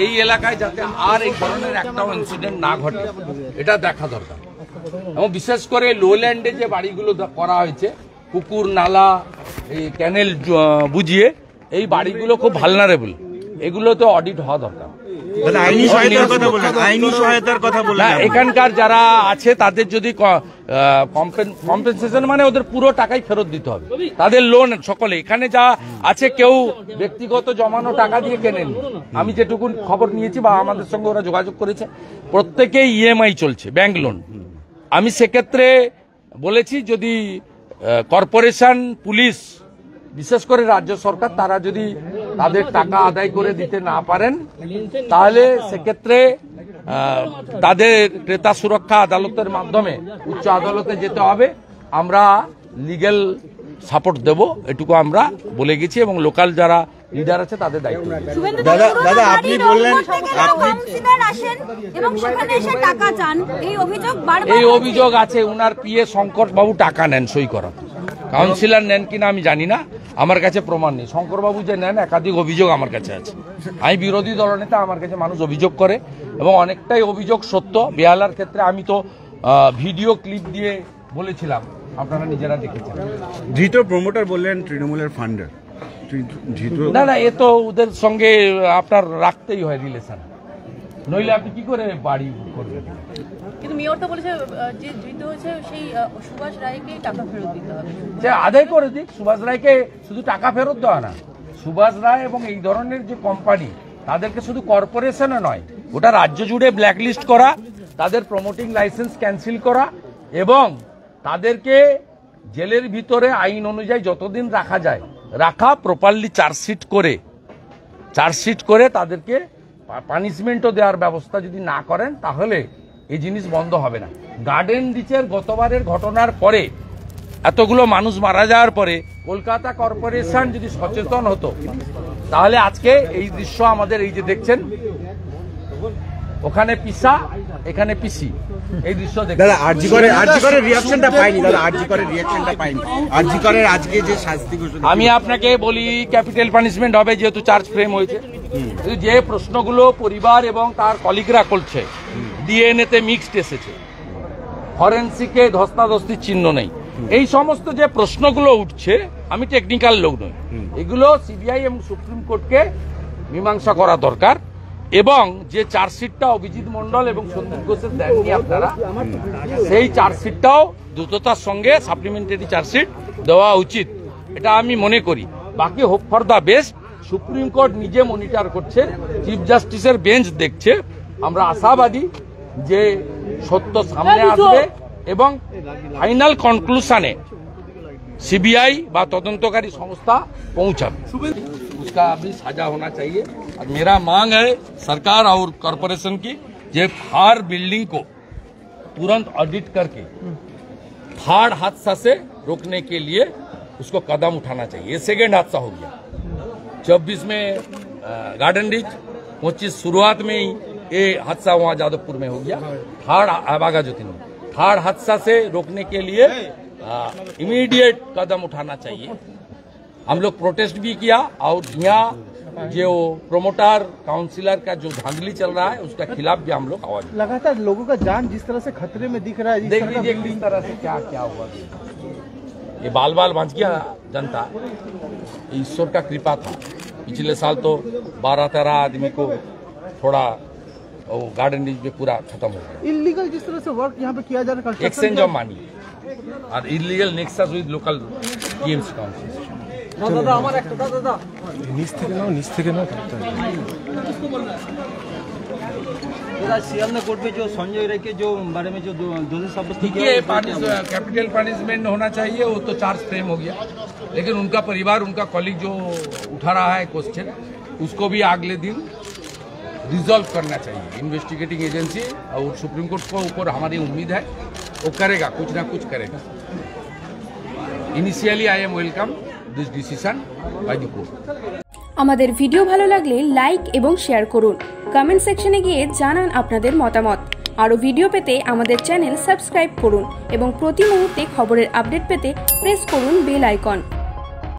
এই এলাকায় যাতে আর এই ধরনের একটাও ইনসিডেন্ট না ঘটে এটা দেখা দরকার। এবং বিশেষ করে লোল্যান্ডে যে বাড়িগুলো করা হয়েছে পুকুর নালা এই ক্যানেল বুঝিয়ে এই বাড়িগুলো খুব ভালনারেবল, এগুলো তো অডিট হওয়া দরকার। এখানকার যারা আছে তাদের যদি কম্পেনসেশন মানে ওদের পুরো টাকাই ফেরত দিতে হবে, তাদের লোন সকলে। এখানে যা আছে কেউ ব্যক্তিগত জমানো টাকা দিয়ে কেনেন, আমি যেটুকু খবর নিয়েছি বা আমাদের সঙ্গে ওরা যোগাযোগ করেছে প্রত্যেকেই ইএমআই চলছে, ব্যাংক লোন। আমি সেক্ষেত্রে বলেছি যদি কর্পোরেশন, পুলিশ, বিশেষ করে রাজ্য সরকার তারা যদি তাদের টাকা আদায় করে দিতে না পারেন তাহলে সেক্ষেত্রে তাদের ক্রেতা সুরক্ষা আদালতের মাধ্যমে উচ্চ আদালতে যেতে হবে। আমরা লিগ্যাল সাপোর্ট দেব, এটুকু আমরা বলে গেছি এবং লোকাল যারা লিডার আছে তাদের দায়িত্ব। দাদা আপনি বললেন এই অভিযোগ আছে, উনার পিএ শঙ্কর বাবু টাকা নেন সই করা, কাউন্সিলর নেন কিনা আমি জানি না, আমার কাছে প্রমাণ নেই। শঙ্করবাবু যে নেন একাধিক অভিযোগ আমার কাছে আছে। আমি বিরোধী দলনেতা, আমার কাছে মানুষ অভিযোগ করে এবং অনেকটাই অভিযোগ সত্য। বেহালার ক্ষেত্রে আমি তো ভিডিও ক্লিপ দিয়ে বলেছিলাম, আপনারা নিজেরা দেখেছেন। ধৃত প্রমোটার বললেন তৃণমূলের ফান্ডার। না না, এ তো ওদের সঙ্গে আপনার রাখতেই হয় রিলেশন, নইলে আপনি কি করে বাড়ি করবেন। কিন্তু মেয়র তো বলেছে যে ধৃত হয়েছে সেই সুভাষ রায়কে টাকা ফেরত দিতে হবে, যে আদায় করে দিক। সুভাষ রায়কে শুধু টাকা ফেরত দেওয়া না, সুভাষ রায় এবং এই ধরনের যে কোম্পানি তাদেরকে শুধু কর্পোরেশনে নয় গোটা রাজ্য জুড়ে ব্ল্যাকলিস্ট করা, তাদের প্রমোটিং লাইসেন্স ক্যান্সেল করা এবং তাদেরকে জেলের ভিতরে আইন অনুযায়ী যতদিন রাখা যায় রাখা, প্রপারলি চার্জশিট করে তাদেরকে পানিশমেন্টও দেওয়ার ব্যবস্থা যদি না করেন তাহলে এই জিনিস বন্ধ হবে না। গার্ডেন রিচের গতবারের ঘটনার পরে, এতগুলো মানুষ মারা যাওয়ার পরে কলকাতা কর্পোরেশন যদি সচেতন হতো তাহলে আজকে এই দৃশ্য আমাদের এই যে দেখছেন, ওখানে পিসা এখানে পিসি, এই দৃশ্য দেখছেন। আরজি করে রিঅ্যাকশনটা পাইনি দাদা, আরজি করে রিঅ্যাকশনটা পাইনি। আরজি করে আজকে যে শাস্তি ঘোষণা, আমি আপনাকে বলি ক্যাপিটাল পানিশমেন্ট হবে যেহেতু চার্জ ফ্রেম হয়েছে। যে প্রশ্নগুলো পরিবার এবং তার কলিগরা করছে, ডিএনএ তে মিক্সড এসেছে, ফরেন্সিকে ধস্তাধস্তির চিহ্ন নেই, এই সমস্ত যে প্রশ্নগুলো উঠছে, আমি টেকনিক্যাল লোক নই, এগুলো সিবিআই এবং সুপ্রিম কোর্টকে মীমাংসা করা দরকার। এবং যে চার্জশিটটা অভিজিৎ মন্ডল এবং সন্দীপ ঘোষের দেননি আপনারা, সেই চার্জশিটটাও দ্রুততার সঙ্গে সাপ্লিমেন্টারি চার্জশিট দেওয়া উচিত, এটা আমি মনে করি। বাকি hope for the best, supreme court নিজে মনিটর করছে, চিফ জাস্টিসের বেঞ্চ দেখছে। আমরা আশাবাদী যে সত্য সামনে আসবে এবং ফাইনাল কনক্লুশনে सीबीआई বা তদন্তকারী সংস্থা পৌঁছাবে। उसका अभी साझा होना चाहिए और मेरा मांग है सरकार और कॉरपोरेशन की, जे हर बिल्डिंग को तुरंत ऑडिट करके फाड़ हादसा से रोकने के लिए उसको कदम उठाना चाहिए। ये सेकेंड हादसा हो गया, 24 में गार्डन रिच, 25 शुरुआत में ही ये हादसा वहाँ जादवपुर में हो गया। बागा ज्योति में थर्ड हादसा से रोकने के लिए इमीडिएट कदम उठाना चाहिए। हम लोग प्रोटेस्ट भी किया और यहाँ जो प्रोमोटर काउंसिलर का जो धांधली चल रहा है उसका खिलाफ भी हम लोग आवाज। लगातार लोगों का जान जिस तरह से खतरे में दिख रहा है, देख लीजिए किस तरह से क्या क्या हुआ। ये बाल बाल बच गया जनता, ईश्वर का कृपा था। पिछले साल तो 12-13 आदमी को थोड़ा गार्डन रिच में पूरा खत्म हो गया। इलीगल जिस तरह से वर्क यहाँ पे किया जा रहा है, एक्सचेंज ऑफ मनी और illegal nexus with local TMC council. CM ने कोर्ट में जो संजय राय के जो बारे में जो दोषी साबित किया, कैपिटल पनिशमेंट होना चाहिए, वो तो चार्ज फ्रेम हो गया। लेकिन उनका परिवार, उनका कॉलीग जो उठा रहा है क्वेश्चन, उसको भी अगले दिन रिजॉल्व करना चाहिए इन्वेस्टिगेटिंग एजेंसी। और सुप्रीम कोर्ट को ऊपर हमारी उम्मीद है वो करेगा, कुछ ना कुछ करेगा। Initially I am welcome this decision by the court. আমাদের ভিডিও ভালো লাগলে লাইক এবং শেয়ার করুন, কমেন্ট সেকশনে গিয়ে জানান আপনাদের মতামত। আরও ভিডিও পেতে আমাদের চ্যানেল সাবস্ক্রাইব করুন এবং প্রতি মুহূর্তে খবরের আপডেট পেতে প্রেস করুন বেল আইকন।